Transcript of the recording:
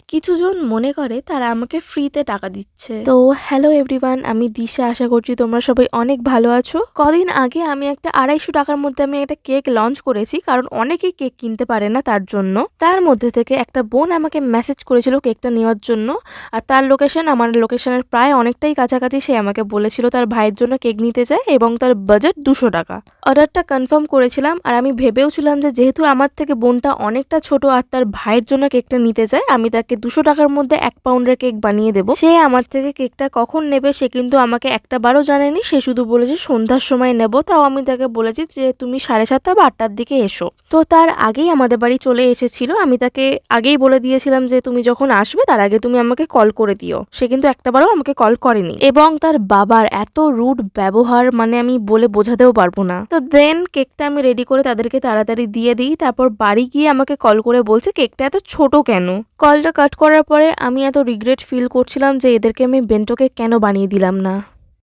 কিছুজন মনে করে তারা আমাকে ফ্রিতে টাকা দিচ্ছে। তো হ্যালো এভরিওয়ান, আমি দিশা। আশা করছি তোমরা সবাই অনেক ভালো আছো। কদিন আগে আমি একটা 250 টাকার মধ্যে আমি একটা কেক লঞ্চ করেছি, কারণ অনেকেই কেক কিনতে পারে না, তার জন্য। তার মধ্যে থেকে একটা বোন আমাকে মেসেজ করেছিল কেকটা নেওয়ার জন্য, আর তার লোকেশন আমার লোকেশনের প্রায় অনেকটাই কাছাকাছি। সে আমাকে বলেছিল তার ভাইয়ের জন্য কেক নিতে যায় এবং তার বাজেট 200 টাকা। অর্ডারটা কনফার্ম করেছিলাম, আর আমি ভেবেওছিলাম যে যেহেতু আমার থেকে বোনটা অনেকটা ছোট আর তার ভাইয়ের জন্য কেকটা নিতে চায়, আমি তাকে 200 টাকার মধ্যে 1 পাউন্ডের কেক বানিয়ে দেবো। সে আমার থেকে কেকটা কখন নেবে সে কিন্তু আমাকে একটা বারও জানেনি। সে শুধু বলেছে সন্ধ্যার সময় নেব। তাও আমি তাকে বলেছি যে তুমি 7:30 বা 8টার দিকে এসো। তো তার আগেই আমাদের বাড়ি চলে এসেছিল। আমি তাকে আগেই বলে দিয়েছিলাম যে তুমি যখন আসবে তার আগে তুমি আমাকে কল করে দিও। সে কিন্তু একটাবারও আমাকে কল করেনি, এবং তার বাবার এত রুড ব্যবহার, মানে আমি বলে বোঝাতেও পারবো না। তো দেন কেকটা আমি রেডি করে তাদেরকে তাড়াতাড়ি দিয়ে দিই। তারপর বাড়ি গিয়ে আমাকে কল করে বলছে কেকটা এত ছোট কেন। কলটা কাট করার পরে আমি এত রিগ্রেট ফিল করছিলাম যে এদেরকে আমি বেন্টো কেক কেন বানিয়ে দিলাম না।